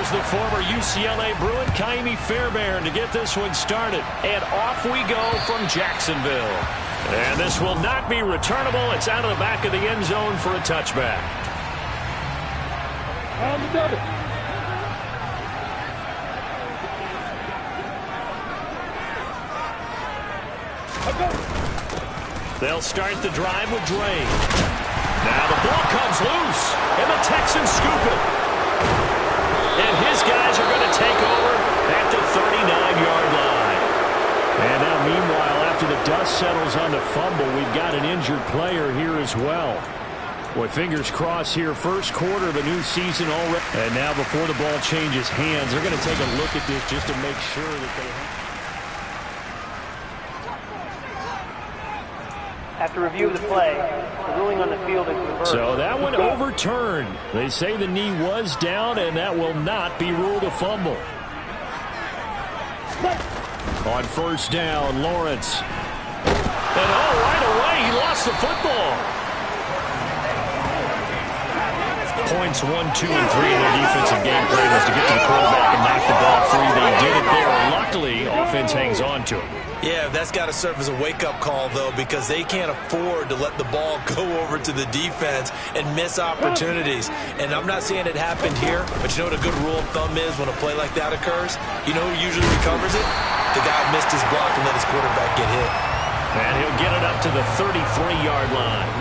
here's the former UCLA Bruin, Kttn Fairbairn, to get this one started. And off we go from Jacksonville. And this will not be returnable. It's out of the back of the end zone for a touchback. On the double. They'll start the drive with Dre. Now the ball comes loose, and the Texans scoop it. And his guys are going to take over at the 39-yard line. And now, meanwhile, after the dust settles on the fumble, we've got an injured player here as well. Boy, fingers crossed here. First quarter of a new season already. And now before the ball changes hands, they're going to take a look at this just to make sure that they have. After review of the play, the ruling on the field is reversed. So that one overturned. They say the knee was down, and that will not be ruled a fumble. On first down, Lawrence. And right away, he lost the football. Points 1, 2, and 3 in their defensive game plan was to get to the quarterback and knock the ball free. They did it there. Luckily, offense hangs on to it. Yeah, that's got to serve as a wake-up call, though, because they can't afford to let the ball go over to the defense and miss opportunities. And I'm not saying it happened here, but you know what a good rule of thumb is when a play like that occurs? You know who usually recovers it? The guy who missed his block and let his quarterback get hit. And he'll get it up to the 33-yard line.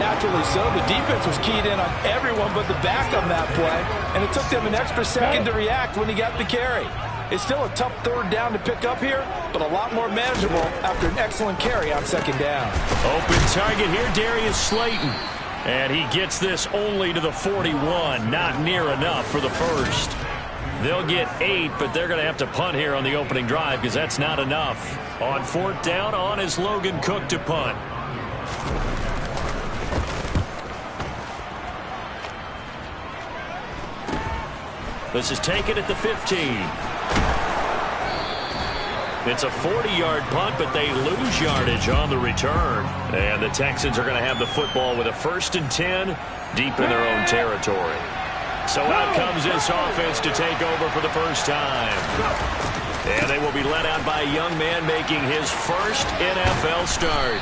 Naturally so. The defense was keyed in on everyone but the back on that play, and it took them an extra second to react when he got the carry. It's still a tough third down to pick up here, but a lot more manageable after an excellent carry on second down. Open target here, Darius Slayton. And he gets this only to the 41. Not near enough for the first. They'll get 8, but they're going to have to punt here on the opening drive because that's not enough. On fourth down, on is Logan Cook to punt. This is taken at the 15. It's a 40-yard punt, but they lose yardage on the return. And the Texans are going to have the football with a 1st and 10 deep in their own territory. So out comes this offense to take over for the first time. And they will be led out by a young man making his first NFL start.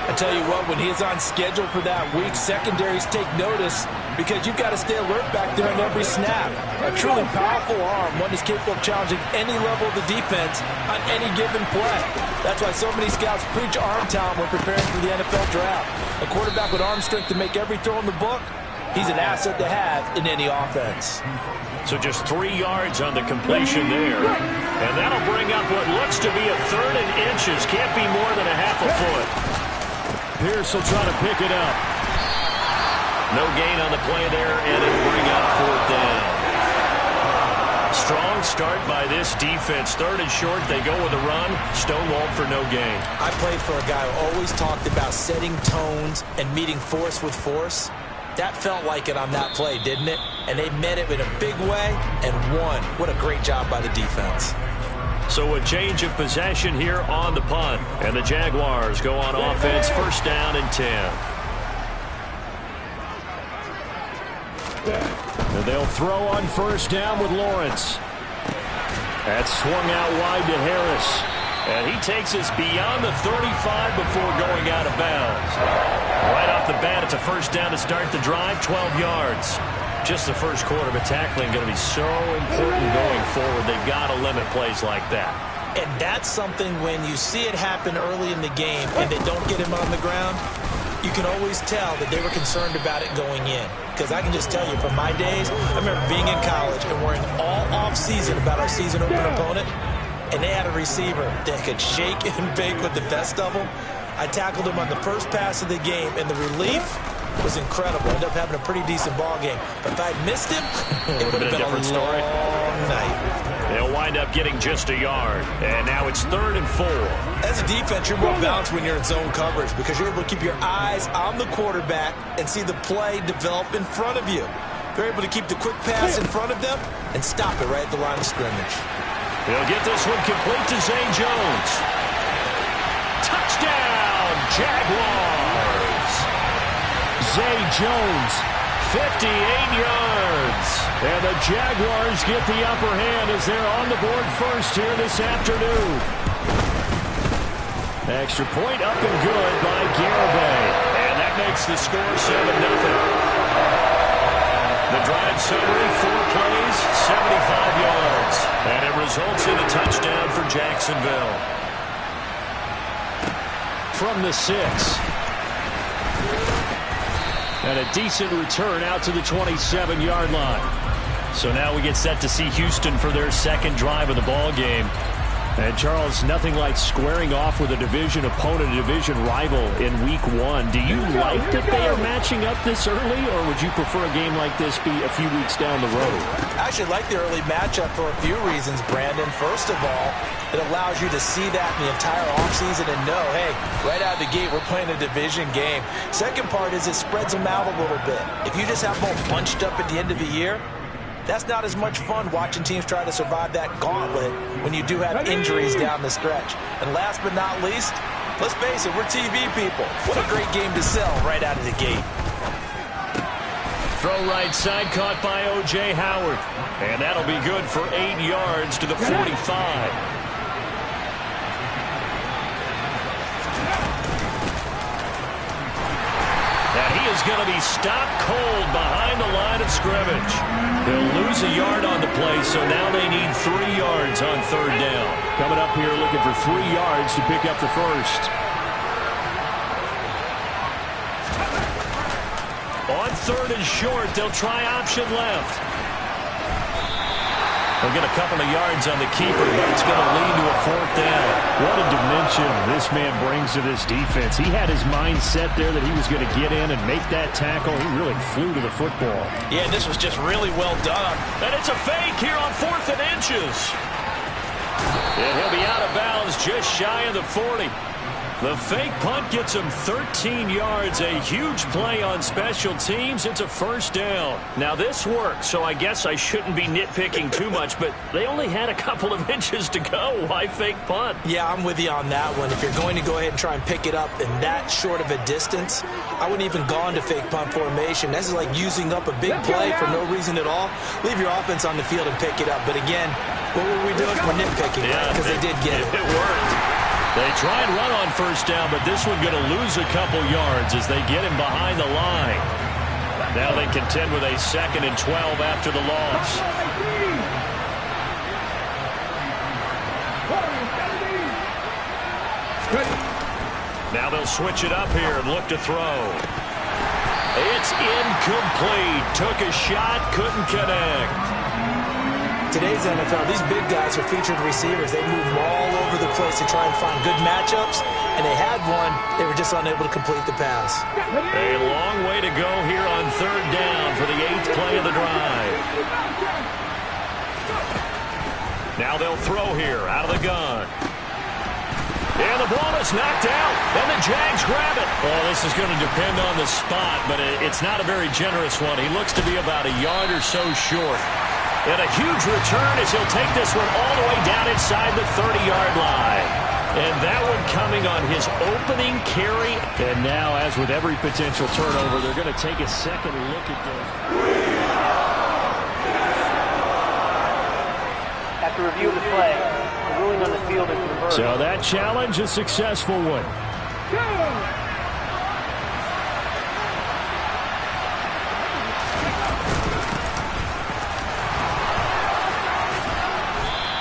I tell you what, when he's on schedule for that week, secondaries take notice because you've got to stay alert back there on every snap. A truly powerful arm, one that's capable of challenging any level of the defense on any given play. That's why so many scouts preach arm talent when preparing for the NFL draft. A quarterback with arm strength to make every throw in the book, he's an asset to have in any offense. So just 3 yards on the completion there. And that'll bring up what looks to be a 3rd and inches. Can't be more than a half a foot. Pierce will try to pick it up. No gain on the play there, and it'll bring up 4th down. Strong start by this defense. 3rd and short, they go with a run. Stonewalled for no gain. I played for a guy who always talked about setting tones and meeting force with force. That felt like it on that play, didn't it? And they met it in a big way and won. What a great job by the defense. So a change of possession here on the punt. And the Jaguars go on offense, 1st down and 10. And they'll throw on 1st down with Lawrence. That's swung out wide to Harris. And he takes us beyond the 35 before going out of bounds. Right off the bat, it's a 1st down to start the drive, 12 yards. Just the first quarter, but tackling going to be so important going forward. They've got to limit plays like that. And that's something when you see it happen early in the game and they don't get him on the ground, you can always tell that they were concerned about it going in. Because I can just tell you, from my days, I remember being in college and worrying all off-season about our season open opponent, and they had a receiver that could shake and bake with the best of them. I tackled him on the first pass of the game, and the relief was incredible. Ended up having a pretty decent ball game. But if I'd missed him, it would have been a different story. Long night. They'll wind up getting just a yard. And now it's 3rd and 4. As a defense, you're more balanced when you're in zone coverage because you're able to keep your eyes on the quarterback and see the play develop in front of you. They're able to keep the quick pass in front of them and stop it right at the line of scrimmage. They'll get this one complete to Zay Jones. Touchdown, Jaguars. Zay Jones, 58 yards. And the Jaguars get the upper hand as they're on the board first here this afternoon. Extra point up and good by Garibay. And that makes the score 7-0. The drive summary, 4 plays, 75 yards. And it results in a touchdown for Jacksonville. From the 6. And a decent return out to the 27-yard line. So now we get set to see Houston for their second drive of the ball game. And, Charles, nothing like squaring off with a division opponent, a division rival in Week 1. Do you like that they are matching up this early, or would you prefer a game like this be a few weeks down the road? I actually like the early matchup for a few reasons, Brandon. First of all, it allows you to see that in the entire offseason and know, hey, right out of the gate, we're playing a division game. Second part is it spreads them out a little bit. If you just have them all bunched up at the end of the year, that's not as much fun watching teams try to survive that gauntlet when you do have injuries down the stretch. And last but not least, let's face it, we're TV people. What a great game to sell right out of the gate. Throw right side, caught by O.J. Howard. And that'll be good for 8 yards to the 45. Is going to be stopped cold behind the line of scrimmage. They'll lose a yard on the play, so now they need 3 yards on third down. Coming up here looking for 3 yards to pick up the first. On third and short, they'll try option left. They'll get a couple of yards on the keeper, but it's going to lead to a 4th down. What a dimension this man brings to this defense. He had his mind set there that he was going to get in and make that tackle. He really flew to the football. Yeah, this was just really well done. And it's a fake here on 4th and inches. And he'll be out of bounds just shy of the 40. The fake punt gets him 13 yards. A huge play on special teams. It's a 1st down. Now, this works, so I guess I shouldn't be nitpicking too much, but they only had a couple of inches to go. Why fake punt? Yeah, I'm with you on that one. If you're going to go ahead and try and pick it up in that short of a distance, I wouldn't even go into fake punt formation. This is like using up a big play for no reason at all. Leave your offense on the field and pick it up. But again, what were we doing? We're nitpicking, right? Because they did get it. It worked. They try and run on 1st down, but this one going to lose a couple yards as they get him behind the line. Now they contend with a 2nd and 12 after the loss. Now they'll switch it up here and look to throw. It's incomplete. Took a shot, couldn't connect. Today's NFL, these big guys are featured receivers. They move all over the place to try and find good matchups, and they had one. They were just unable to complete the pass. A long way to go here on 3rd down for the 8th play of the drive. Now they'll throw here out of the gun. And the ball is knocked out, and the Jags grab it. Well, this is going to depend on the spot, but it's not a very generous one. He looks to be about a yard or so short. And a huge return as he'll take this one all the way down inside the 30-yard line. And that one coming on his opening carry. And now, as with every potential turnover, they're going to take a second look at this. After review of the play, the ruling on the field is reversed. So that challenge, a successful one.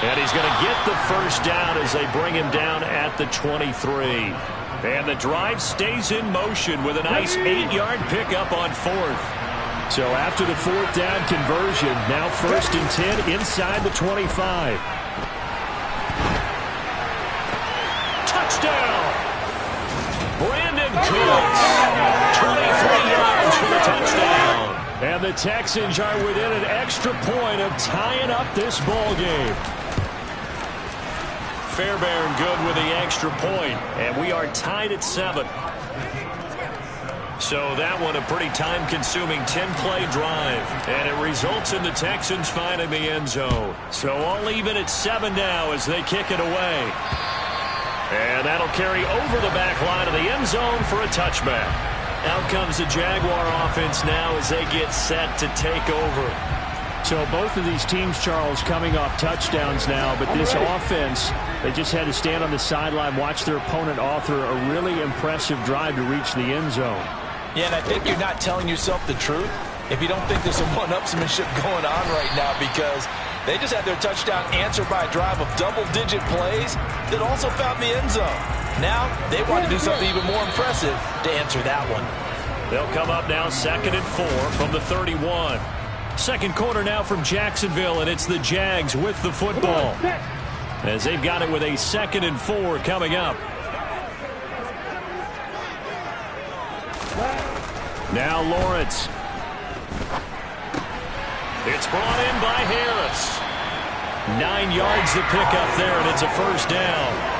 And he's going to get the 1st down as they bring him down at the 23. And the drive stays in motion with a nice 8-yard pickup on 4th. So after the 4th down conversion, now 1st and 10 inside the 25. Touchdown! Brandon Cooks, 23 yards for the touchdown. And the Texans are within an extra point of tying up this ball game. Fairbairn good with the extra point, and we are tied at 7. So that one a pretty time-consuming 10-play drive, and it results in the Texans finding the end zone. So all even at 7 now as they kick it away. And that'll carry over the back line of the end zone for a touchback. Out comes the Jaguar offense now as they get set to take over. So both of these teams, Charles, coming off touchdowns now, but this offense, they just had to stand on the sideline, watch their opponent author a really impressive drive to reach the end zone. Yeah, and I think you're not telling yourself the truth if you don't think there's some one-upsmanship going on right now, because they just had their touchdown answered by a drive of double-digit plays that also found the end zone. Now they want to do something even more impressive to answer that one. They'll come up now 2nd and 4 from the 31. Second quarter now from Jacksonville, and it's the Jags with the football as they've got it with a 2nd and 4 coming up. Now Lawrence. It's brought in by Harris. 9 yards to pick up there, and it's a first down.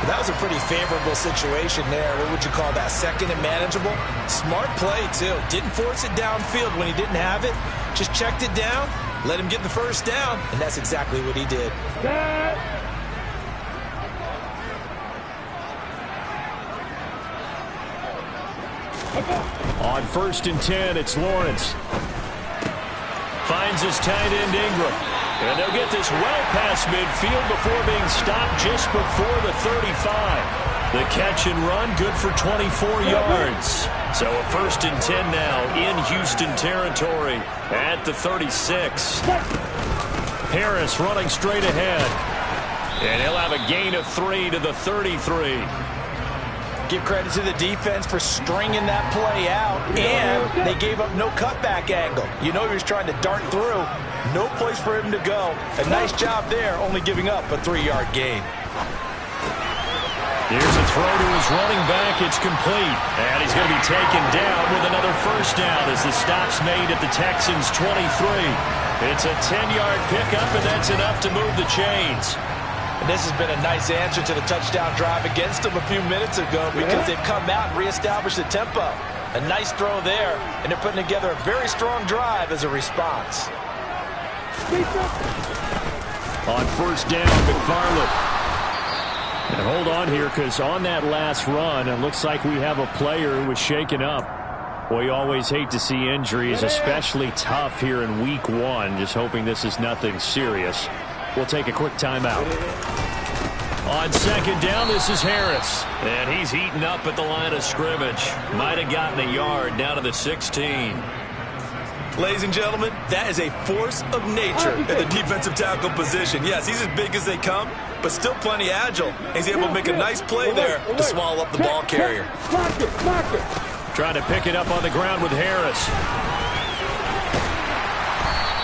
That was a pretty favorable situation there. What would you call that? 2nd and manageable? Smart play, too. Didn't force it downfield when he didn't have it. Just checked it down, let him get the first down, and that's exactly what he did. On 1st and 10, it's Lawrence. Finds his tight end Ingram. And they'll get this well past midfield before being stopped just before the 35. The catch and run, good for 24 yards. So a 1st and 10 now in Houston territory at the 36. Harris running straight ahead. And he'll have a gain of 3 to the 33. Give credit to the defense for stringing that play out, and they gave up no cutback angle. You know he was trying to dart through. No place for him to go. A nice job there, only giving up a 3-yard gain. Here's a throw to his running back. It's complete. And he's going to be taken down with another first down as the stop's made at the Texans' 23. It's a 10-yard pickup, and that's enough to move the chains. And this has been a nice answer to the touchdown drive against them a few minutes ago, because they've come out and reestablished the tempo. A nice throw there, and they're putting together a very strong drive as a response. On 1st down, McFarland. And hold on here, because on that last run, it looks like we have a player who was shaken up. Well, you always hate to see injuries, especially tough here in week 1. Just hoping this is nothing serious. We'll take a quick timeout. On 2nd down, this is Harris. And he's heating up at the line of scrimmage. Might have gotten a yard down to the 16. Ladies and gentlemen, that is a force of nature at the defensive tackle position. Yes, he's as big as they come, but still plenty agile. He's able to make a nice play there to swallow up the ball carrier. Trying to pick it up on the ground with Harris.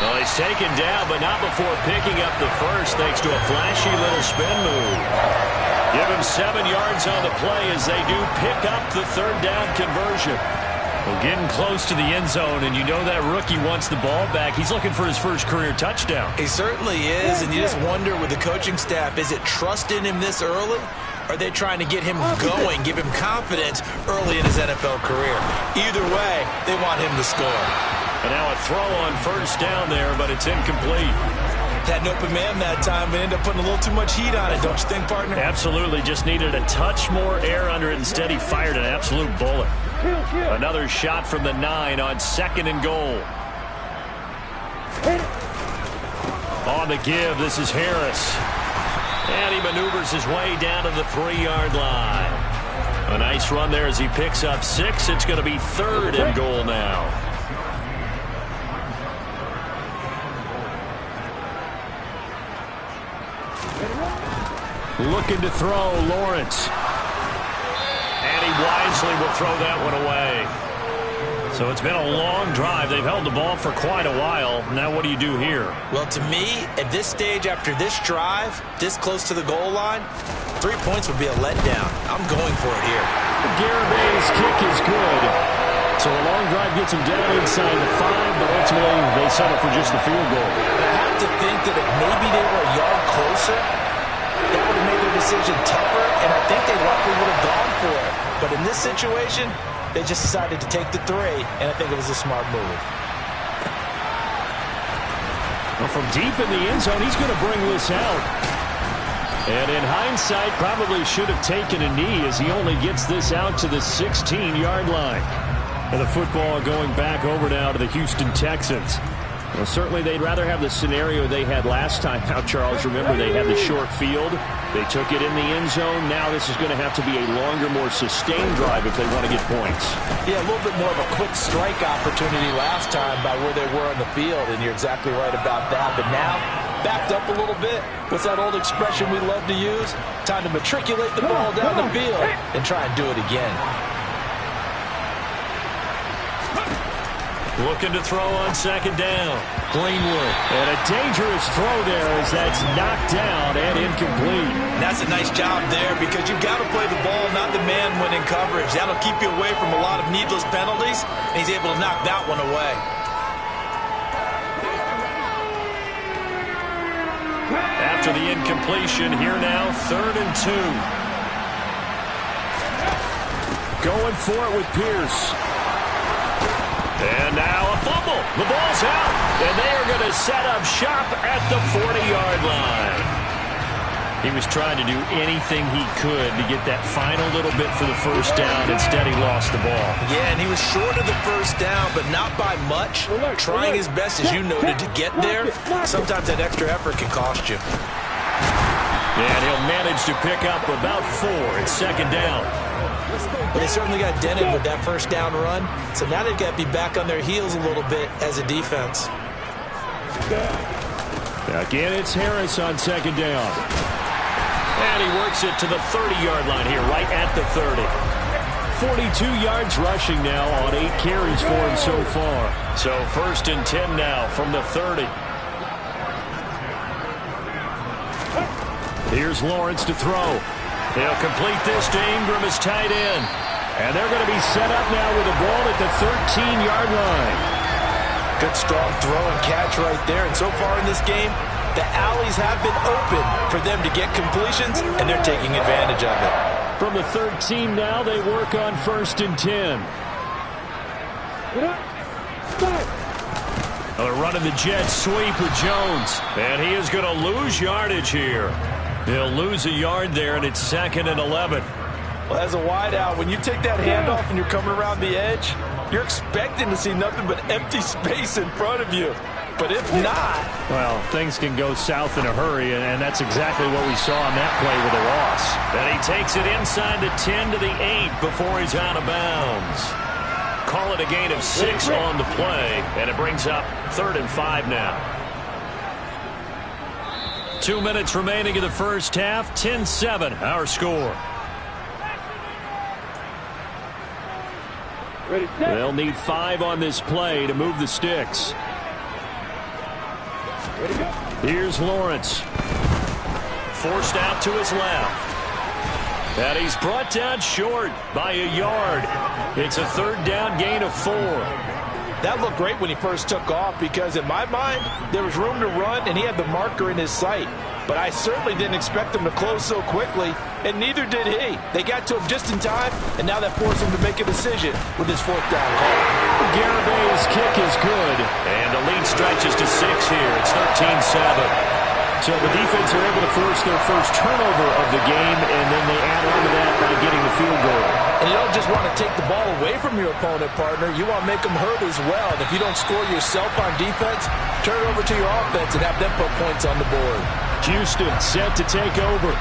Well, he's taken down, but not before picking up the first, thanks to a flashy little spin move. Give him 7 yards on the play as they do pick up the 3rd down conversion. Well, getting close to the end zone, and you know that rookie wants the ball back. He's looking for his first career touchdown. He certainly is, and you just wonder with the coaching staff, is it trust in him this early? Or are they trying to get him going, give him confidence early in his NFL career? Either way, they want him to score. And now a throw on 1st down there, but it's incomplete. Had an open man that time, but ended up putting a little too much heat on it, don't you think, partner? Absolutely. Just needed a touch more air under it. Instead, he fired an absolute bullet. Another shot from the 9 on 2nd and goal. On the give, this is Harris. And he maneuvers his way down to the 3-yard line. A nice run there as he picks up 6. It's going to be 3rd and goal now. Looking to throw, Lawrence. And he wisely will throw that one away. So it's been a long drive. They've held the ball for quite a while. Now what do you do here? Well, to me, at this stage, after this drive, this close to the goal line, 3 points would be a letdown. I'm going for it here. Garabay's kick is good. So a long drive gets him down inside the 5, but ultimately they settle for just the field goal. But I have to think that if maybe they were a yard closer, that would have made their decision tougher, and I think they likely would have gone for it. But in this situation, they just decided to take the 3, and I think it was a smart move. Well, from deep in the end zone, he's going to bring this out. And in hindsight, probably should have taken a knee as he only gets this out to the 16-yard line. And the football going back over now to the Houston Texans. Well, certainly they'd rather have the scenario they had last time out, Charles. Remember, they had the short field. They took it in the end zone. Now this is going to have to be a longer, more sustained drive if they want to get points. Yeah, a little bit more of a quick strike opportunity last time by where they were on the field, and you're exactly right about that. But now, backed up a little bit. What's that old expression we love to use? Time to matriculate the ball down the field and try and do it again. Looking to throw on second down. Greenwood. And a dangerous throw there as that's knocked down and incomplete. And that's a nice job there because you've got to play the ball, not the man when in coverage. That'll keep you away from a lot of needless penalties, and he's able to knock that one away. After the incompletion, here now, 3rd and 2. Going for it with Pierce. And now a fumble. The ball's out. And they are going to set up shop at the 40-yard line. He was trying to do anything he could to get that final little bit for the first down. Instead, he lost the ball. Yeah, and he was short of the first down, but not by much. Trying his best, as you noted, to get there. Sometimes that extra effort can cost you. And he'll manage to pick up about 4 at second down. Well, they certainly got dented with that first down run, so now they've got to be back on their heels a little bit as a defense. Again, it's Harris on second down. And he works it to the 30-yard line here, right at the 30. 42 yards rushing now on 8 carries for him so far. So 1st and 10 now from the 30. Here's Lawrence to throw. They'll complete this to Ingram as tight end. And they're going to be set up now with the ball at the 13-yard line. Good strong throw and catch right there. And so far in this game, the alleys have been open for them to get completions, and they're taking advantage of it. From the 13 now, they work on 1st and 10. They're running the jet sweep with Jones. And he is going to lose yardage here. He'll lose a yard there, and it's 2nd and 11. Well, as a wideout, when you take that handoff and you're coming around the edge, you're expecting to see nothing but empty space in front of you. But if not... Well, things can go south in a hurry, and that's exactly what we saw on that play with a loss. And he takes it inside the 10 to the 8 before he's out of bounds. Call it a gain of 6 on the play, and it brings up 3rd and 5 now. 2 minutes remaining in the first half. 10-7, our score. They'll need 5 on this play to move the sticks. Here's Lawrence. Forced out to his left. And he's brought down short by a yard. It's a 3rd down gain of 4. That looked great when he first took off because, in my mind, there was room to run, and he had the marker in his sight. But I certainly didn't expect him to close so quickly, and neither did he. They got to him just in time, and now that forced him to make a decision with his 4th down call. Garabay's kick is good, and the lead stretches to 6 here. It's 13-7. So the defense are able to force their first turnover of the game, and then they add on to that by getting the field goal. And you don't just want to take the ball away from your opponent, partner. You want to make them hurt as well. And if you don't score yourself on defense, turn it over to your offense and have them put points on the board. Houston set to take over.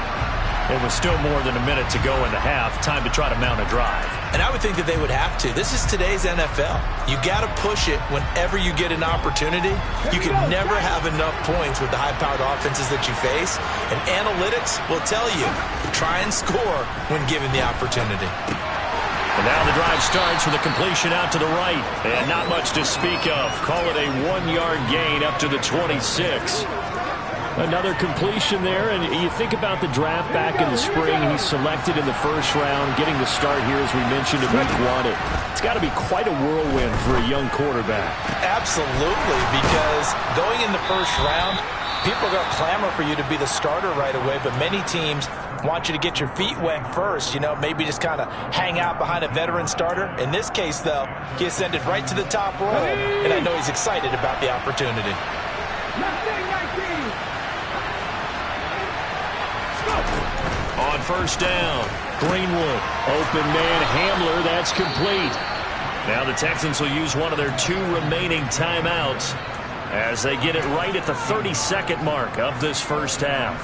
It was still more than a minute to go in the half. Time to try to mount a drive. And I would think that they would have to. This is today's NFL. You got to push it whenever you get an opportunity. You can never have enough points with the high-powered offenses that you face. And analytics will tell you, try and score when given the opportunity. And now the drive starts with a completion out to the right. And not much to speak of. Call it a 1-yard gain up to the 26. Another completion there, and you think about the draft back in the spring. He's selected in the first round, getting the start here, as we mentioned, in week 1. It's got to be quite a whirlwind for a young quarterback. Absolutely, because going in the first round, people are going to clamor for you to be the starter right away, but many teams want you to get your feet wet first, maybe just kind of hang out behind a veteran starter. In this case, though, he ascended right to the top roll, and I know he's excited about the opportunity. On first down, Greenwood, open man Hamler, that's complete. Now the Texans will use one of their 2 remaining timeouts as they get it right at the 32nd mark of this first half.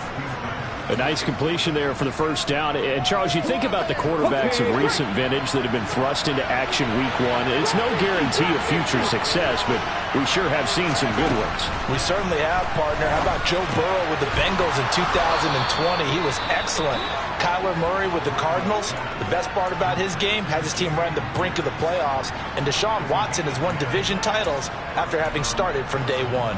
A nice completion there for the first down. And, Charles, you think about the quarterbacks of recent vintage that have been thrust into action week one. It's no guarantee of future success, but we sure have seen some good ones. We certainly have, partner. How about Joe Burrow with the Bengals in 2020? He was excellent. Kyler Murray with the Cardinals. The best part about his game has his team right on the brink of the playoffs. And Deshaun Watson has won division titles after having started from day one.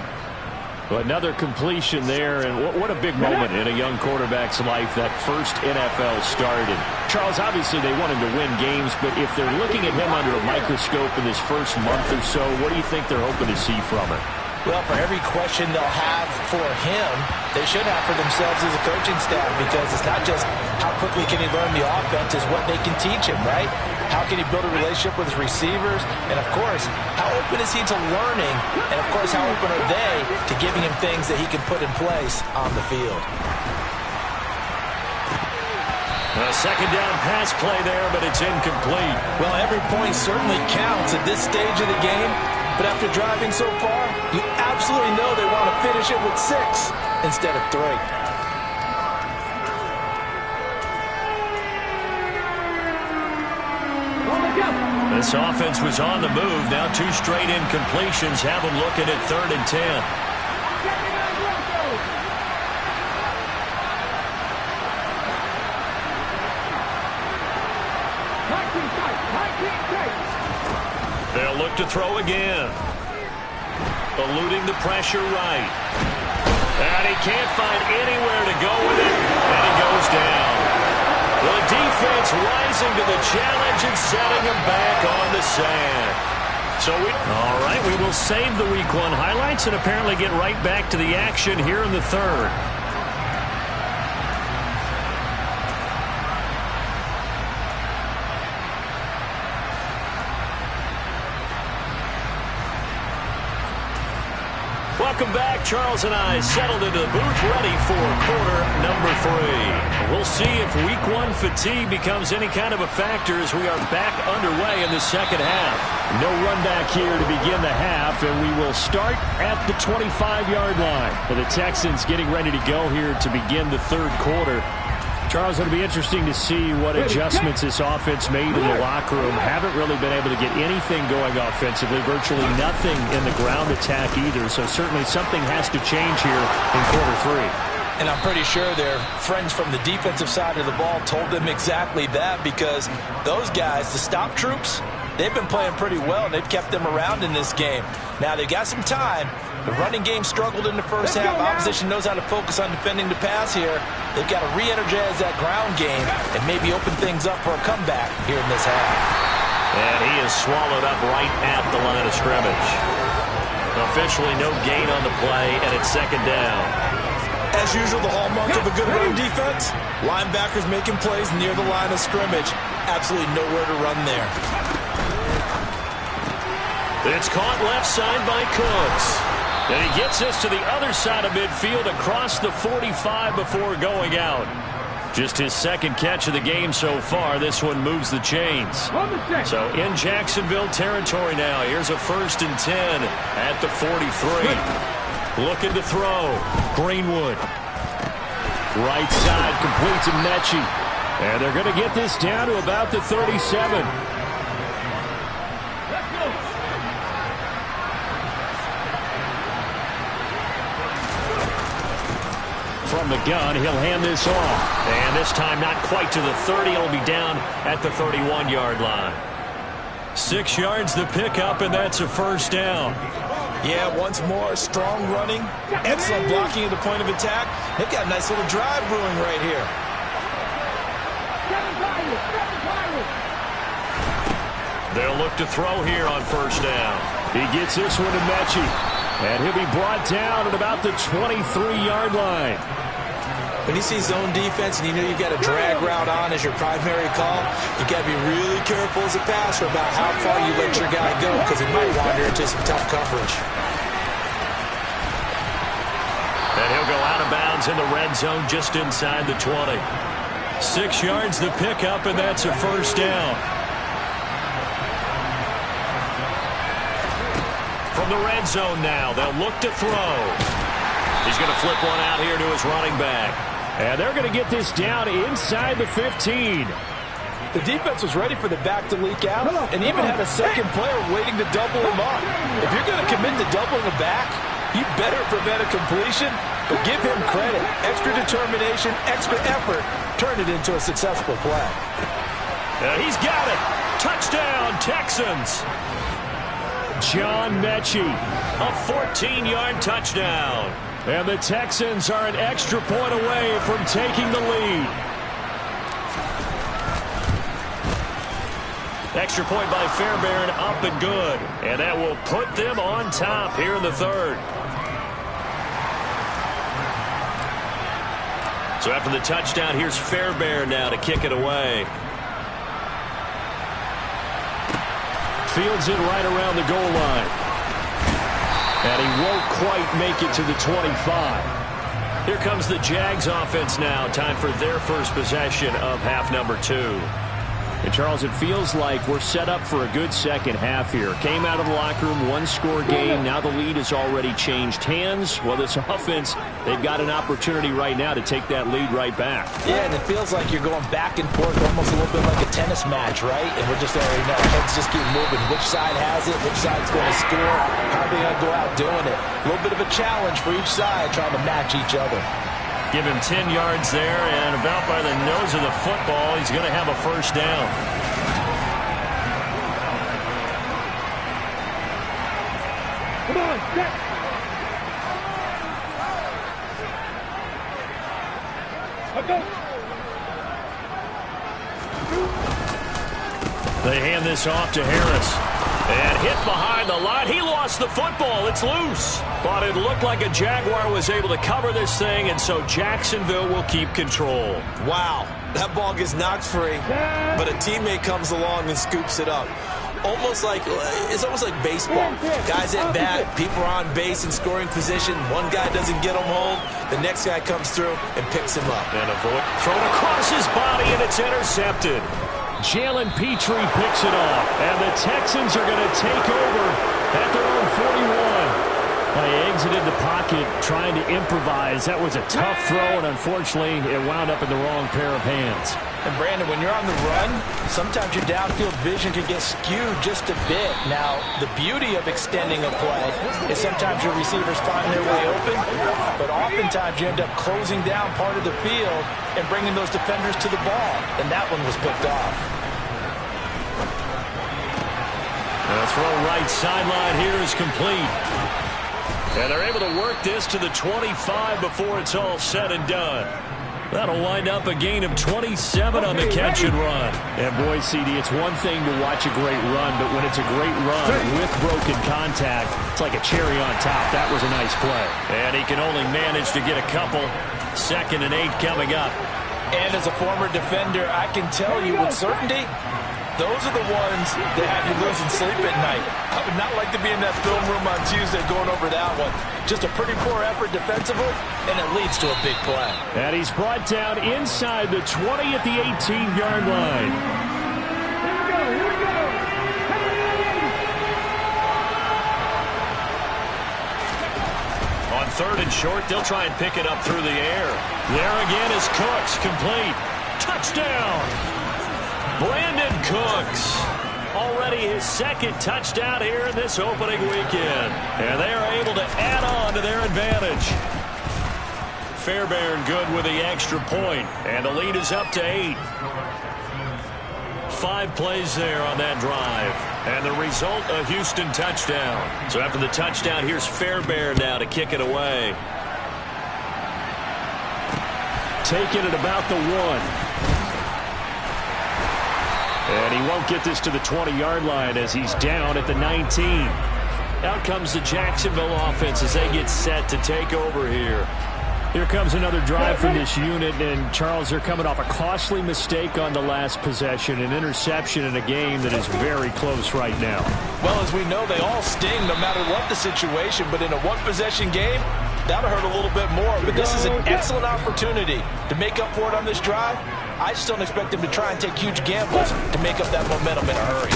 Well, another completion there, and what a big moment in a young quarterback's life, that first NFL start. And Charles, obviously they want him to win games, but if they're looking at him under a microscope in this first month or so, what do you think they're hoping to see from him? Well, for every question they'll have for him, they should have for themselves as a coaching staff, because it's not just how quickly can he learn the offense, it's what they can teach him, right? How can he build a relationship with his receivers? And, of course, how open is he to learning? And, of course, how open are they to giving him things that he can put in place on the field? A second down pass play there, but it's incomplete. Well, every point certainly counts at this stage of the game. But after driving so far, you absolutely know they want to finish it with 6 instead of 3. This offense was on the move. Now 2 straight incompletions have them looking at 3rd and 10. They'll look to throw again. Eluding the pressure right. And he can't find anywhere to go with it. And he goes down. The defense rising to the challenge and setting him back on the sand. All right, we will save the Week 1 highlights and apparently get right back to the action here in the 3rd. Welcome back. Charles and I settled into the booth, ready for quarter number 3. We'll see if Week 1 fatigue becomes any kind of a factor as we are back underway in the second half. No run back here to begin the half, and we will start at the 25-yard line. For the Texans getting ready to go here to begin the 3rd quarter. Charles, it'll be interesting to see what adjustments this offense made in the locker room. Haven't really been able to get anything going offensively, virtually nothing in the ground attack either. So certainly something has to change here in quarter 3. And I'm pretty sure their friends from the defensive side of the ball told them exactly that, because those guys, the stop troops, they've been playing pretty well, and they've kept them around in this game. Now, they've got some time. The running game struggled in the first half. Opposition knows how to focus on defending the pass here. They've got to re-energize that ground game and maybe open things up for a comeback here in this half. And he is swallowed up right at the line of scrimmage. Officially no gain on the play, and it's 2nd down. As usual, the hallmark of a good run defense, linebackers making plays near the line of scrimmage. Absolutely nowhere to run there. It's caught left side by Cooks. And he gets us to the other side of midfield across the 45 before going out. Just his 2nd catch of the game so far. This one moves the chains. So in Jacksonville territory now. Here's a 1st and 10 at the 43. Looking to throw. Greenwood. Right side complete to Mechie. And they're going to get this down to about the 37. From the gun, he'll hand this off. And this time not quite to the 30. It'll be down at the 31-yard line. 6 yards the pickup, and that's a 1st down. Yeah, once more, strong running, excellent blocking at the point of attack. They've got a nice little drive brewing right here. They'll look to throw here on 1st down. He gets this one to Mechie. And he'll be brought down at about the 23-yard line. When you see zone defense and you know you've got a drag route on as your primary call, you've got to be really careful as a passer about how far you let your guy go, because he might wander into some tough coverage. And he'll go out of bounds in the red zone just inside the 20. 6 yards the pickup, and that's a 1st down. From the red zone now. They'll look to throw. He's going to flip one out here to his running back. And they're going to get this down inside the 15. The defense was ready for the back to leak out and even had a second player waiting to double him up. If you're going to commit to doubling a back, you better prevent a completion, but give him credit. Extra determination, extra effort, turn it into a successful play. He's got it. Touchdown, Texans. John Mechie. A 14-yard touchdown. And the Texans are an extra point away from taking the lead. Extra point by Fairbairn, up and good. And that will put them on top here in the third. So after the touchdown, here's Fairbairn now to kick it away. Fields it right around the goal line. And he won't quite make it to the 25. Here comes the Jags offense now. Time for their first possession of half number 2. And Charles, it feels like we're set up for a good second half here. Came out of the locker room, one-score game. Now the lead has already changed hands. Well, this offense, they've got an opportunity right now to take that lead right back. Yeah, and it feels like you're going back and forth almost a little bit like a tennis match, right? And we're just already know. Heads just keep moving. Which side has it? Which side's going to score? How are they going to go out doing it? A little bit of a challenge for each side trying to match each other. Give him 10 yards there, and about by the nose of the football, he's going to have a first down. Come on, check. They hand this off to Harris. And hit behind the line. He lost the football. It's loose. But it looked like a Jaguar was able to cover this thing, and so Jacksonville will keep control. Wow. That ball gets knocked free, but a teammate comes along and scoops it up. It's almost like baseball. Guys at bat, people are on base in scoring position. One guy doesn't get him home. The next guy comes through and picks him up. And thrown across his body, and it's intercepted. Jalen Petrie picks it off, and the Texans are going to take over at their own 41. They exited the pocket trying to improvise. That was a tough throw, and unfortunately, it wound up in the wrong pair of hands. And Brandon, when you're on the run, sometimes your downfield vision can get skewed just a bit. Now, the beauty of extending a play is sometimes your receivers find their way open, but oftentimes you end up closing down part of the field and bringing those defenders to the ball. And that one was picked off. The throw right sideline here is complete. And they're able to work this to the 25 before it's all said and done. That'll wind up a gain of 27 on the catch and run. And boy, CD, it's one thing to watch a great run, but when it's a great run with broken contact, it's like a cherry on top. That was a nice play. And he can only manage to get a couple. 2nd and 8 coming up. And as a former defender, I can tell you with certainty, those are the ones that have you losing sleep at night. I would not like to be in that film room on Tuesday going over that one. Just a pretty poor effort defensively, and it leads to a big play. And he's brought down inside the 20 at the 18-yard line. Here we go. On 3rd and short, they'll try and pick it up through the air. There again is Cooks, complete. Touchdown! Brandon Cooks. Already his 2nd touchdown here in this opening weekend. And they are able to add on to their advantage. Fairbairn good with the extra point. And the lead is up to 8. 5 plays there on that drive. And the result, a Houston touchdown. So after the touchdown, here's Fairbairn now to kick it away. Taking it about the 1. And he won't get this to the 20-yard line as he's down at the 19. Out comes the Jacksonville offense as they get set to take over here. Here comes another drive from this unit, and Charles, they're coming off a costly mistake on the last possession, an interception in a game that is very close right now. Well, as we know, they all sting no matter what the situation, but in a one-possession game, that'll hurt a little bit more. But this is an excellent opportunity to make up for it on this drive. I just don't expect them to try and take huge gambles to make up that momentum in a hurry.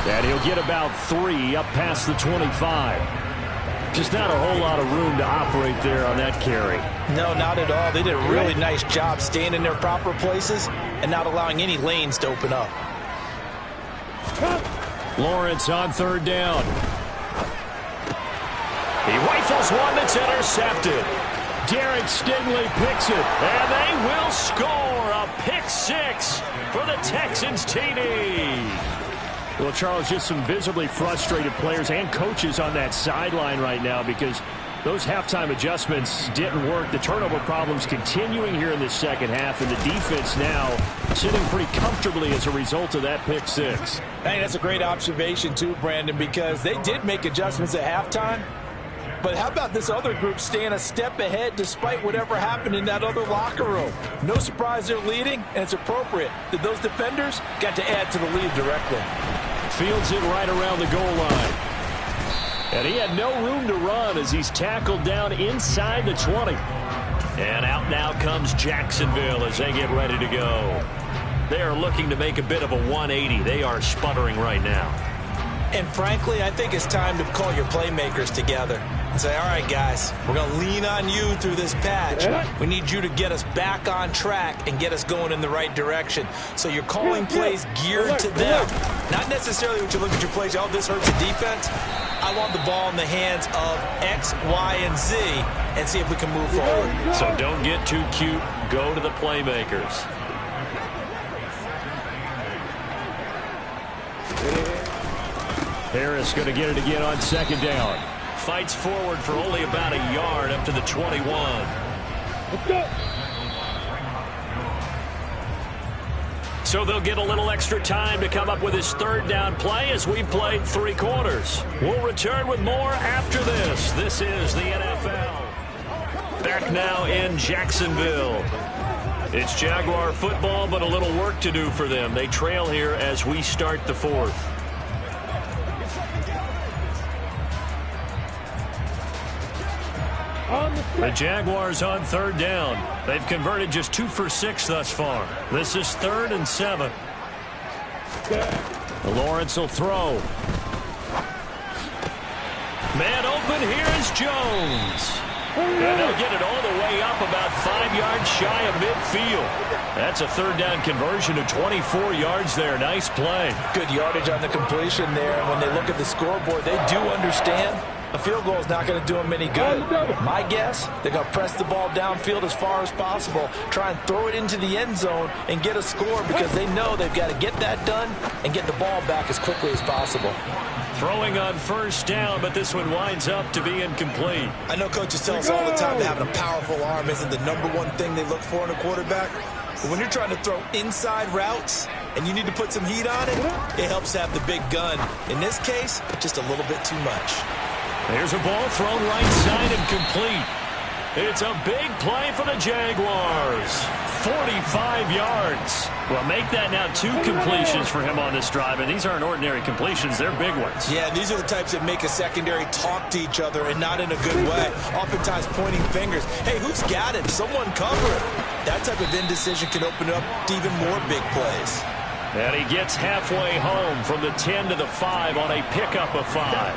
And he'll get about 3 up past the 25. Just not a whole lot of room to operate there on that carry. No, not at all. They did a really nice job staying in their proper places and not allowing any lanes to open up. Lawrence on 3rd down. He rifles one that's intercepted. Derek Stingley picks it. And they will score a pick 6 for the Texans TD. Well, Charles, just some visibly frustrated players and coaches on that sideline right now because those halftime adjustments didn't work. The turnover problems continuing here in the second half, and the defense now sitting pretty comfortably as a result of that pick 6. I think that's a great observation too, Brandon, because they did make adjustments at halftime. But how about this other group staying a step ahead despite whatever happened in that other locker room? No surprise they're leading, and it's appropriate that those defenders got to add to the lead directly. Fields it right around the goal line. And he had no room to run as he's tackled down inside the 20. And out now comes Jacksonville as they get ready to go. They are looking to make a bit of a 180. They are sputtering right now. And frankly, I think it's time to call your playmakers together and say, all right, guys, we're going to lean on you through this patch. We need you to get us back on track and get us going in the right direction. So you're calling plays geared to them. Not necessarily when you look at your plays, oh, this hurts the defense. I want the ball in the hands of X, Y, and Z and see if we can move forward. So don't get too cute. Go to the playmakers. Harris going to get it again on 2nd down. Fights forward for only about a yard up to the 21. Let's go. So they'll get a little extra time to come up with his 3rd down play as we played 3 quarters. We'll return with more after this. This is the NFL. Back now in Jacksonville. It's Jaguar football, but a little work to do for them. They trail here as we start the 4th. The Jaguars on 3rd down. They've converted just 2 for 6 thus far. This is 3rd and 7. Lawrence will throw. Man open, here is Jones. And they'll get it all the way up about 5 yards shy of midfield. That's a 3rd down conversion to 24 yards there. Nice play. Good yardage on the completion there. And when they look at the scoreboard, they do understand a field goal is not going to do them any good. My guess, they're going to press the ball downfield as far as possible, try and throw it into the end zone and get a score because they know they've got to get that done and get the ball back as quickly as possible. Throwing on 1st down, but this one winds up to be incomplete. I know coaches tell us all the time that having a powerful arm isn't the #1 thing they look for in a quarterback. But when you're trying to throw inside routes and you need to put some heat on it, it helps have the big gun. In this case, just a little bit too much. There's a ball thrown right side and complete. It's a big play for the Jaguars. 45 yards. Well, make that now 2 completions for him on this drive, and these aren't ordinary completions. They're big ones. Yeah, these are the types that make a secondary talk to each other and not in a good way. Oftentimes pointing fingers. Hey, who's got him? Someone cover him. That type of indecision can open up to even more big plays. And he gets halfway home from the 10 to the 5 on a pickup of 5.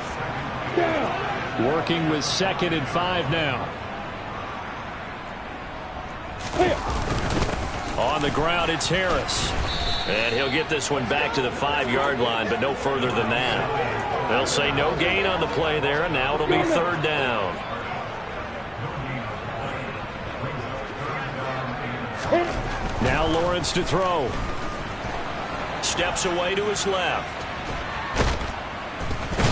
Working with 2nd and 5 now. On the ground, it's Harris. And he'll get this one back to the 5-yard line, but no further than that. They'll say no gain on the play there, and now it'll be 3rd down. Now Lawrence to throw. Steps away to his left.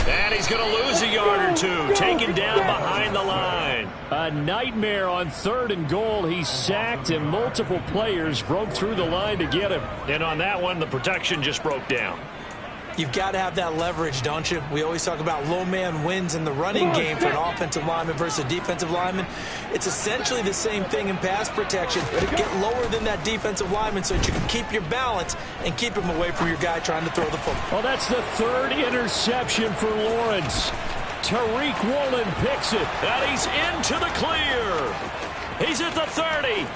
And he's going to lose a yard or 2, taken down behind the line. A nightmare on 3rd and goal. He's sacked, and multiple players broke through the line to get him. And on that one, the protection just broke down. You've got to have that leverage, don't you? We always talk about low man wins in the running game for an offensive lineman versus a defensive lineman. It's essentially the same thing in pass protection. Get lower than that defensive lineman so that you can keep your balance and keep him away from your guy trying to throw the football. Well, that's the 3rd interception for Lawrence. Tariq Woolen picks it. And he's into the clear. He's at the 30,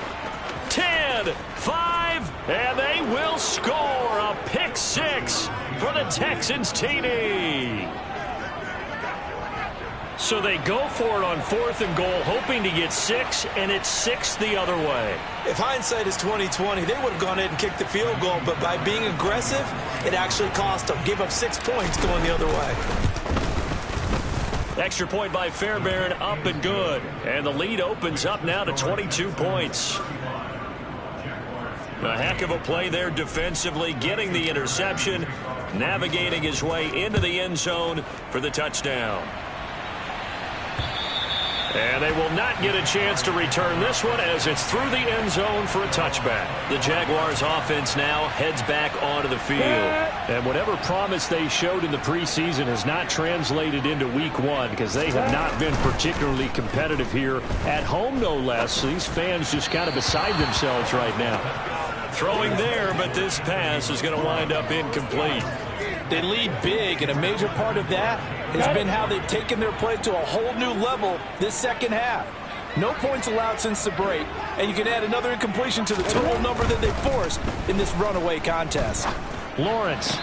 10, 5, And they will score a pick six for the Texans TD. So they go for it on 4th and goal, hoping to get 6, and it's 6 the other way. If hindsight is 20/20, they would have gone ahead and kicked the field goal, but by being aggressive, it actually cost them. Gave up 6 points going the other way. Extra point by Fairbairn, up and good. And the lead opens up now to 22 points. A heck of a play there defensively, getting the interception, navigating his way into the end zone for the touchdown. And they will not get a chance to return this one as it's through the end zone for a touchback. The Jaguars offense now heads back onto the field. And whatever promise they showed in the preseason has not translated into week 1 because they have not been particularly competitive here at home, no less. So these fans just kind of beside themselves right now. Throwing there, but this pass is going to wind up incomplete. They lead big, and a major part of that has been how they've taken their play to a whole new level this second half. No points allowed since the break, and you can add another incompletion to the total number that they forced in this runaway contest. Lawrence.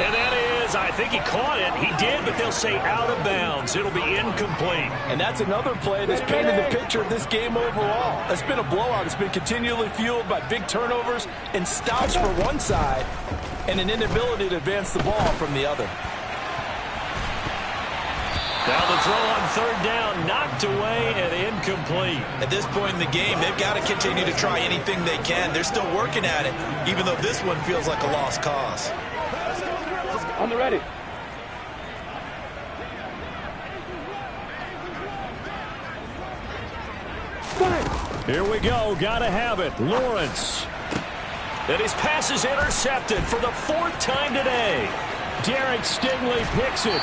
And that is, I think he caught it. He did, but they'll say out of bounds. It'll be incomplete. And that's another play that's painted the picture of this game overall. It's been a blowout. It's been continually fueled by big turnovers and stops for one side and an inability to advance the ball from the other. Now the throw on 3rd down, knocked away and incomplete. At this point in the game, they've got to continue to try anything they can. They're still working at it, even though this one feels like a lost cause. On the ready. Here we go. Gotta have it. Lawrence. And his pass is intercepted for the 4th time today. Derek Stingley picks it.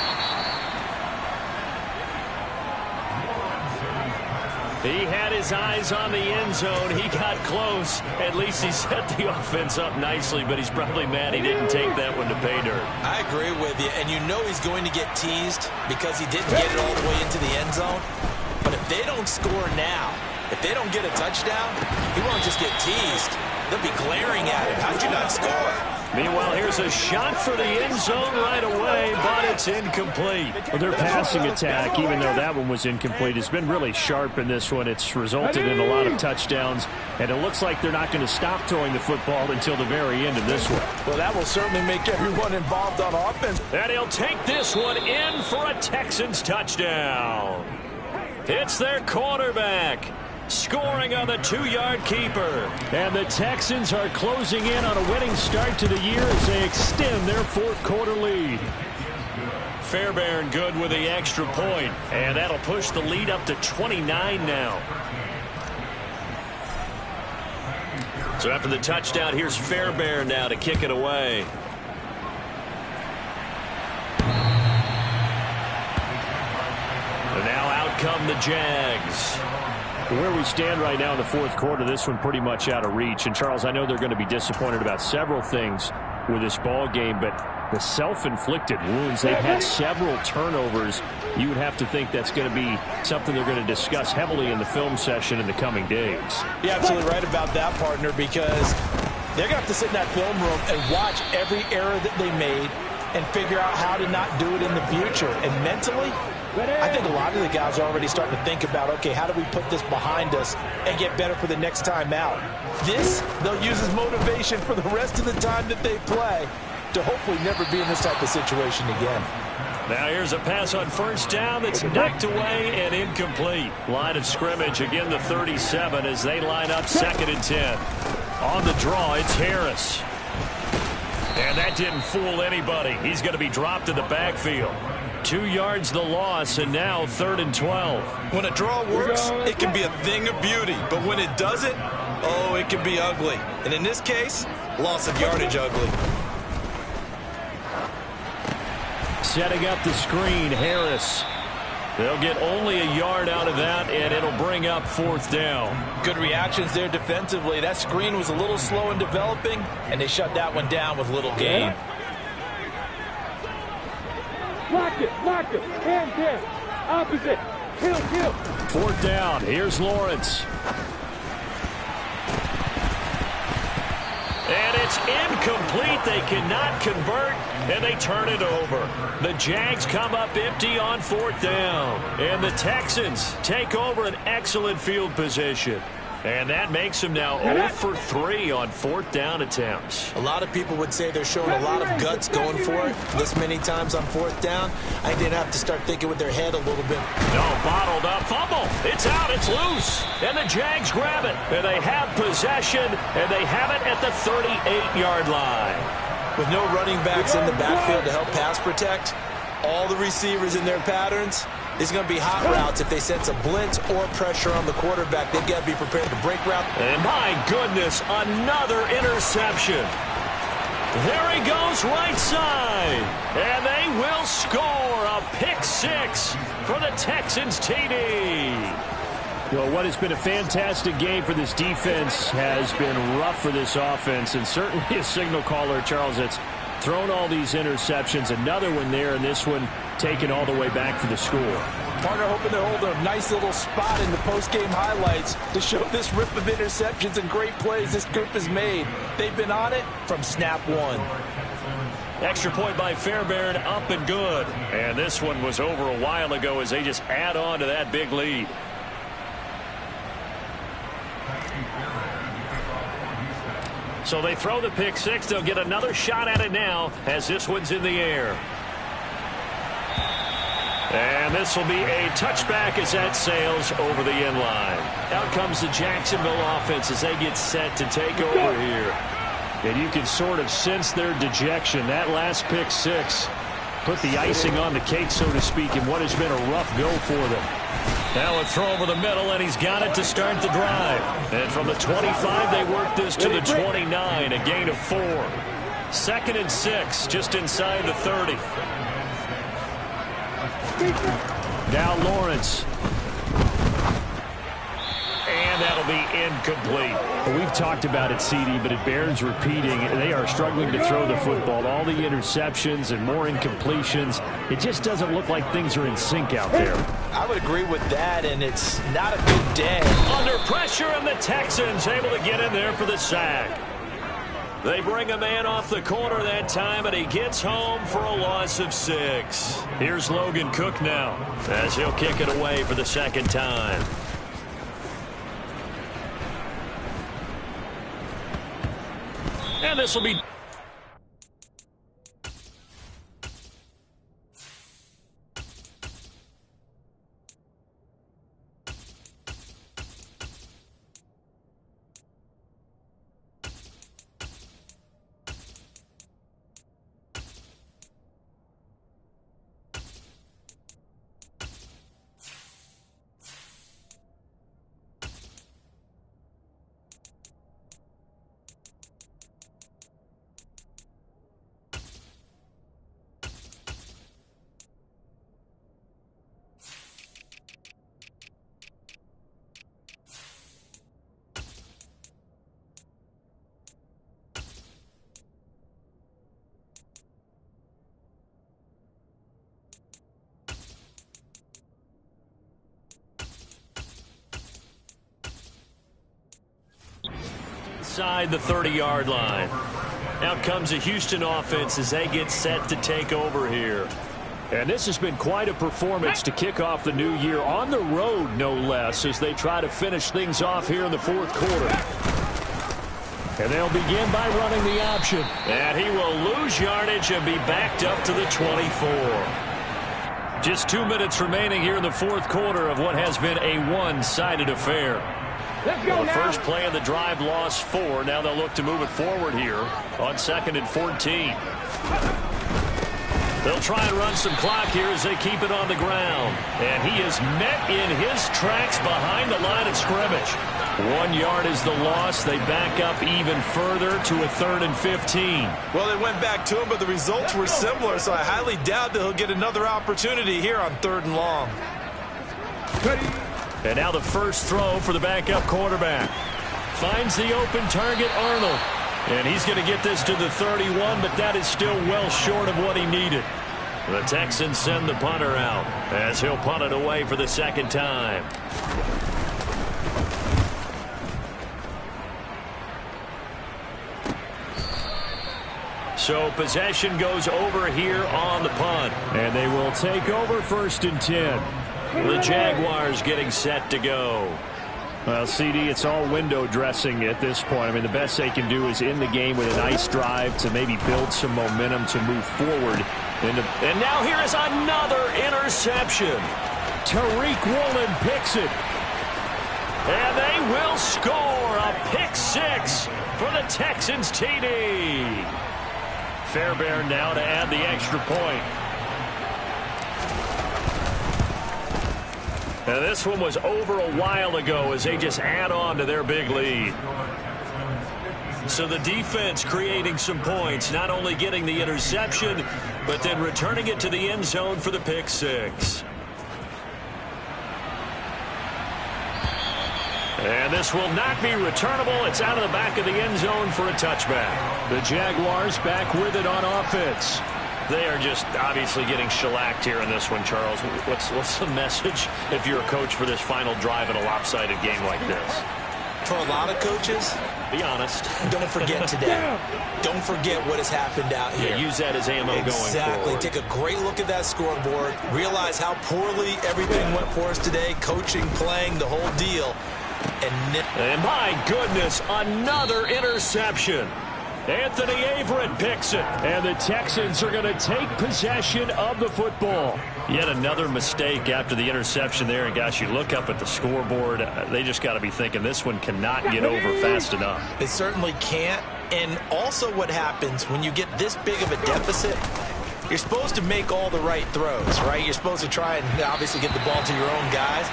He had his eyes on the end zone. He got close. At least he set the offense up nicely, but he's probably mad he didn't take that one to pay dirt. I agree with you, and you know he's going to get teased because he didn't get it all the way into the end zone. But if they don't score now, if they don't get a touchdown, he won't just get teased. They'll be glaring at him. How'd you not score? Meanwhile, here's a shot for the end zone right away, but it's incomplete. Well, their passing attack, even though that one was incomplete, has been really sharp in this one. It's resulted in a lot of touchdowns, and it looks like they're not going to stop throwing the football until the very end of this one. Well, that will certainly make everyone involved on offense. And he'll take this one in for a Texans touchdown. It's their quarterback, scoring on the 2-yard keeper. And the Texans are closing in on a winning start to the year as they extend their 4th quarter lead. Fairbairn good with the extra point, and that'll push the lead up to 29 now. So after the touchdown, here's Fairbairn now to kick it away. And now out come the Jags. Where we stand right now in the 4th quarter, this one pretty much out of reach. And, Charles, I know they're going to be disappointed about several things with this ball game, but the self-inflicted wounds, they've had several turnovers. You would have to think that's going to be something they're going to discuss heavily in the film session in the coming days. You're absolutely right about that, partner, because they're going to have to sit in that film room and watch every error that they made and figure out how to not do it in the future. And mentally, I think a lot of the guys are already starting to think about, okay, how do we put this behind us and get better for the next time out? This, they'll use as motivation for the rest of the time that they play to hopefully never be in this type of situation again. Now here's a pass on 1st down that's knocked away and incomplete. Line of scrimmage, again the 37 as they line up 2nd and 10. On the draw, it's Harris. And that didn't fool anybody. He's going to be dropped in the backfield. 2 yards the loss, and now 3rd and 12. When a draw works, it can be a thing of beauty. But when it doesn't, oh, it can be ugly. And in this case, loss of yardage ugly. Setting up the screen, Harris. They'll get only a yard out of that, and it'll bring up 4th down. Good reactions there defensively. That screen was a little slow in developing, and they shut that one down with little gain. Block it, hand down, opposite, kill. 4th down, here's Lawrence. It's incomplete. They cannot convert, and they turn it over. The Jags come up empty on 4th down, and the Texans take over an excellent field position. And that makes them now 0 for 3 on 4th down attempts. A lot of people would say they're showing a lot of guts going for it this many times on 4th down. I think they'd have to start thinking with their head a little bit. No, bottled up fumble. It's out. It's loose. And the Jags grab it. And they have possession, and they have it at the 38-yard line. With no running backs in the backfield to help pass protect, all the receivers in their patterns, it's going to be hot routes if they sense a blitz or pressure on the quarterback. They've got to be prepared to break route. And my goodness, another interception. There he goes right side. And they will score a pick 6 for the Texans TD. Well, what has been a fantastic game for this defense has been rough for this offense, and certainly a signal caller, Charles, that's thrown all these interceptions. Another one there, and this one taken all the way back for the score. Partner hoping to hold a nice little spot in the post-game highlights to show this rip of interceptions and great plays this group has made. They've been on it from snap one. Extra point by Fairbairn, up and good. And this one was over a while ago as they just add on to that big lead. So they throw the pick 6. They'll get another shot at it now as this one's in the air. And this will be a touchback as that sails over the end line. Out comes the Jacksonville offense as they get set to take over here. And you can sort of sense their dejection. That last pick 6 put the icing on the cake, so to speak, in what has been a rough go for them. Now a throw over the middle, and he's got it to start the drive. And from the 25, they work this to the 29, a gain of 4. 2nd and 6, just inside the 30. Now Lawrence. And that'll be incomplete. Well, we've talked about it, CD, but it bears repeating. They are struggling to throw the football. All the interceptions and more incompletions. It just doesn't look like things are in sync out there. I would agree with that, and it's not a good day. Under pressure, and the Texans able to get in there for the sack. They bring a man off the corner that time, and he gets home for a loss of 6. Here's Logan Cook now as he'll kick it away for the 2nd time. And this will be... inside the 30-yard line. Out comes the Houston offense as they get set to take over here. And this has been quite a performance to kick off the new year on the road, no less, as they try to finish things off here in the 4th quarter. And they'll begin by running the option. And he will lose yardage and be backed up to the 24. Just 2 minutes remaining here in the 4th quarter of what has been a one-sided affair. Well, the first play of the drive lost 4. Now they'll look to move it forward here on 2nd and 14. They'll try and run some clock here as they keep it on the ground. And he is met in his tracks behind the line of scrimmage. 1 yard is the loss. They back up even further to a 3rd and 15. Well, they went back to him, but the results were similar, so I highly doubt that he'll get another opportunity here on 3rd and long. And now the first throw for the backup quarterback. Finds the open target, Arnold. And he's going to get this to the 31, but that is still well short of what he needed. The Texans send the punter out as he'll punt it away for the 2nd time. So possession goes over here on the punt. And they will take over 1st and 10. The Jaguars getting set to go. Well, CD, it's all window dressing at this point. I mean, the best they can do is end the game with a nice drive to maybe build some momentum to move forward. And now here is another interception. Tariq Woolen picks it. And they will score a pick 6 for the Texans TD. Fairbairn now to add the extra point. And this one was over a while ago as they just add on to their big lead. So the defense creating some points, not only getting the interception, but then returning it to the end zone for the pick 6. And this will not be returnable. It's out of the back of the end zone for a touchback. The Jaguars back with it on offense. They are just obviously getting shellacked here in this one, Charles. What's the message if you're a coach for this final drive in a lopsided game like this? For a lot of coaches, be honest. Don't forget today. Don't forget what has happened out here. Yeah, use that as ammo going forward. Exactly. Take a great look at that scoreboard. Realize how poorly everything went for us today. Coaching, playing, the whole deal. And my goodness, another interception. Anthony Averett picks it. And the Texans are going to take possession of the football. Yet another mistake after the interception there. And, gosh, you look up at the scoreboard. They just got to be thinking this one cannot get over fast enough. It certainly can't. And also what happens when you get this big of a deficit, you're supposed to make all the right throws, right? You're supposed to try and obviously get the ball to your own guys.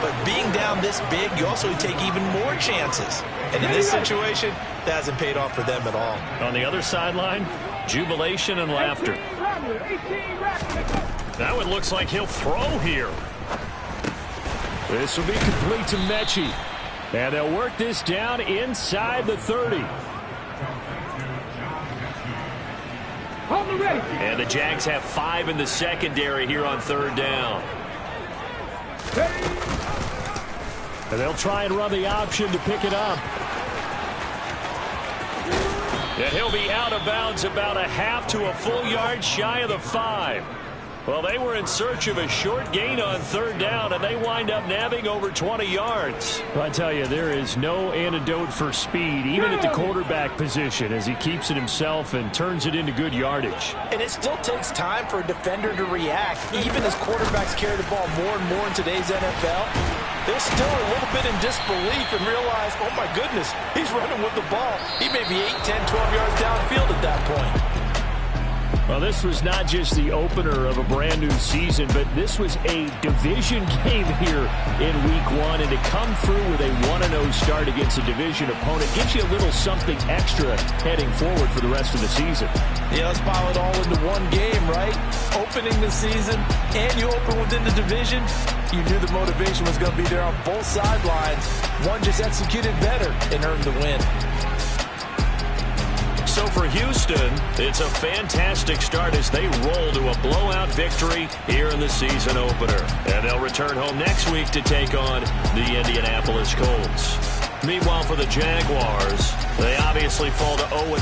But being down this big, you also take even more chances. And in this situation, that hasn't paid off for them at all. On the other sideline, jubilation and laughter. Now it looks like he'll throw here. This will be complete to Mechie. And they'll work this down inside the 30. And the Jags have 5 in the secondary here on 3rd down. And they'll try and run the option to pick it up. And he'll be out of bounds about a half to a full yard shy of the 5. Well, they were in search of a short gain on 3rd down, and they wind up nabbing over 20 yards. Well, I tell you, there is no antidote for speed, even at the quarterback position, as he keeps it himself and turns it into good yardage. And it still takes time for a defender to react. Even as quarterbacks carry the ball more and more in today's NFL, they're still a little bit in disbelief and realize, oh, my goodness, he's running with the ball. He may be 8, 10, 12 yards downfield at that point. Well, this was not just the opener of a brand new season, but this was a division game here in Week 1. And to come through with a 1-0 start against a division opponent gives you a little something extra heading forward for the rest of the season. Yeah, let's pile it all into one game, right? Opening the season, and you open within the division. You knew the motivation was going to be there on both sidelines. One just executed better and earned the win. So for Houston, it's a fantastic start as they roll to a blowout victory here in the season opener. And they'll return home next week to take on the Indianapolis Colts. Meanwhile, for the Jaguars, they obviously fall to 0-.